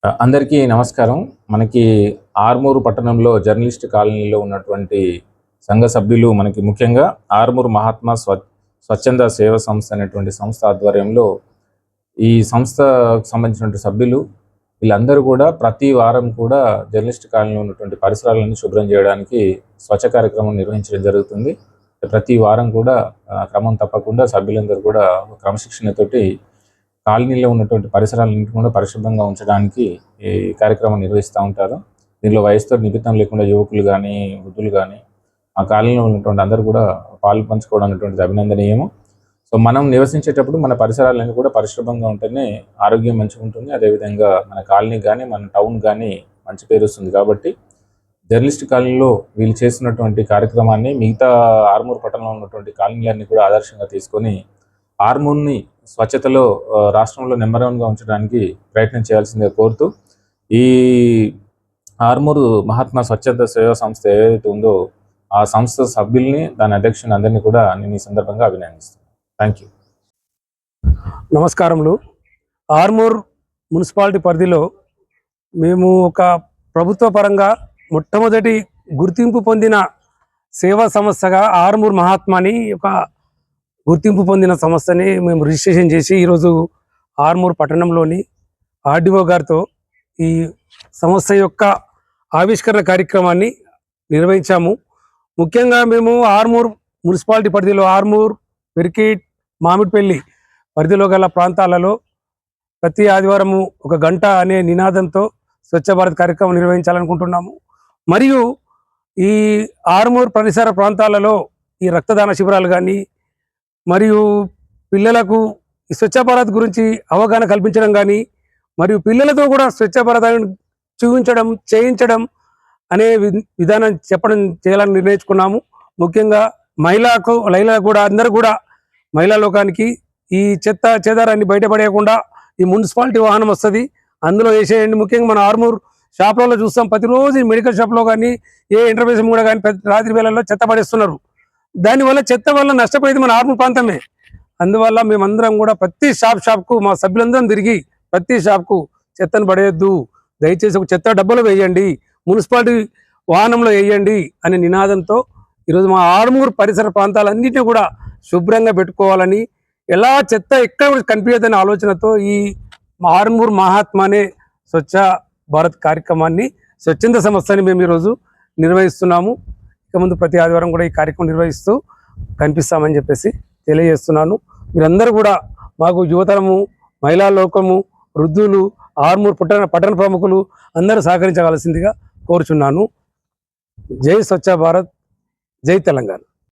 అందరికీ నమస్కారం. మనకి ఆర్మూరు పట్టణంలో జర్నలిస్ట్ కాలనీలో ఉన్నటువంటి సంఘ సభ్యులు మనకి ముఖ్యంగా ఆర్మూరు మహాత్మా స్వచ్ఛంద సేవ సంస్థ అనేటువంటి సంస్థ ఆధ్వర్యంలో ఈ సంస్థకు సంబంధించినటువంటి సభ్యులు వీళ్ళందరూ కూడా ప్రతి వారం కూడా జర్నలిస్ట్ కాలనీలో ఉన్నటువంటి పరిసరాలను శుభ్రం చేయడానికి స్వచ్ఛ కార్యక్రమం నిర్వహించడం జరుగుతుంది. ప్రతి వారం కూడా క్రమం తప్పకుండా సభ్యులందరూ కూడా క్రమశిక్షణతోటి కాలనీలో ఉన్నటువంటి పరిసరాలన్నింటినీ కూడా పరిశుభ్రంగా ఉంచడానికి ఈ కార్యక్రమం నిర్వహిస్తూ ఉంటారు. దీనిలో వయసుతో నిమిత్తం లేకుండా యువకులు కానీ వృద్ధులు కానీ ఆ కాలనీలో ఉన్నటువంటి అందరూ కూడా పాలు పంచుకోవడం అనేటువంటిది అభినందనీయము. సో మనం నివసించేటప్పుడు మన పరిసరాలన్నీ కూడా పరిశుభ్రంగా ఉంటేనే ఆరోగ్యం మంచిగా ఉంటుంది. అదేవిధంగా మన కాలనీ కానీ మన టౌన్ కానీ మంచి పేరు వస్తుంది. కాబట్టి జర్నలిస్ట్ కాలనీలో వీళ్ళు చేస్తున్నటువంటి కార్యక్రమాన్ని మిగతా ఆర్మూరు పట్టణంలో ఉన్నటువంటి కాలనీలన్నీ కూడా ఆదర్శంగా తీసుకొని ఆర్మూర్ని స్వచ్ఛతలో రాష్ట్రంలో నెంబర్ 1గా ఉంచడానికి ప్రయత్నం చేయాల్సిందే కోరుతూ ఈ ఆర్మూరు మహాత్మా స్వచ్ఛంద సేవా సంస్థ ఏదైతే ఉందో ఆ సంస్థ సభ్యుల్ని దాని అధ్యక్షుని అందరినీ కూడా నేను ఈ సందర్భంగా అభినందిస్తున్నాను. Thank you. నమస్కారములు. ఆర్మూర్ మున్సిపాలిటీ పరిధిలో మేము ఒక ప్రభుత్వ పరంగా మొట్టమొదటి గుర్తింపు పొందిన సేవా సంస్థగా ఆర్మూర్ మహాత్మాని ఒక గుర్తింపు పొందిన సంస్థని మేము రిజిస్ట్రేషన్ చేసి ఈరోజు ఆర్మూర్ పట్టణంలోని ఆర్డీఓ గారితో ఈ సంస్థ యొక్క ఆవిష్కరణ కార్యక్రమాన్ని నిర్వహించాము. ముఖ్యంగా మేము ఆర్మూర్ మున్సిపాలిటీ పరిధిలో ఆర్మూర్, పెరికిట్, మామిడిపల్లి పరిధిలో గల ప్రాంతాలలో ప్రతి ఆదివారము 1 గంట అనే నినాదంతో స్వచ్ఛ భారత్ కార్యక్రమం నిర్వహించాలనుకుంటున్నాము. మరియు ఈ ఆర్మూర్ పరిసర ప్రాంతాలలో ఈ రక్తదాన శిబిరాలు కానీ మరియు పిల్లలకు స్వచ్ఛ భారత్ గురించి అవగాహన కల్పించడం కానీ మరియు పిల్లలతో కూడా స్వచ్ఛ భారత్ చూపించడం చేయించడం అనే విధానం చేయాలని నిర్ణయించుకున్నాము. ముఖ్యంగా మహిళలకు కూడా అందరూ కూడా మహిళా లోకానికి ఈ చెత్త చెదారాన్ని బయటపడేయకుండా ఈ మున్సిపాలిటీ వాహనం వస్తుంది, అందులో వేసేయండి. ముఖ్యంగా మన ఆర్మూర్ షాప్లలో చూస్తాం, ప్రతిరోజు మెడికల్ షాప్లో కానీ ఏ ఇంటర్వ్యూస్ కూడా కానీ రాత్రి వేళల్లో చెత్త పడేస్తున్నారు. దానివల్ల చెత్త వల్ల నష్టపోయేది మన ఆర్మూర్ ప్రాంతమే. అందువల్ల మేమందరం కూడా ప్రతి షాప్కు మా సభ్యులందరం తిరిగి ప్రతి షాప్కు చెత్తను పడేయద్దు, దయచేసి ఒక చెత్త డబ్బాలో వేయండి, మున్సిపాలిటీ వాహనంలో వేయండి అనే నినాదంతో ఈరోజు మా ఆర్మూర్ పరిసర ప్రాంతాలన్నింటినీ కూడా శుభ్రంగా పెట్టుకోవాలని, ఎలా చెత్త ఎక్కడ కూడా కనిపించదనే ఆలోచనతో ఈ ఆర్మూర్ మహాత్మానే స్వచ్ఛ భారత్ కార్యక్రమాన్ని స్వచ్ఛంద సంస్థని మేము ఈరోజు నిర్వహిస్తున్నాము. ఇక ముందు ప్రతి ఆదివారం కూడా ఈ కార్యక్రమం నిర్వహిస్తూ కనిపిస్తామని చెప్పేసి తెలియజేస్తున్నాను. మీరందరూ కూడా మాకు యువతరము, మహిళా లోకము, వృద్ధులు, ఆర్మూర్ పట్టణ ప్రముఖులు అందరూ సహకరించవలసిందిగా కోరుచున్నాను. జై స్వచ్ఛ భారత్, జై తెలంగాణ.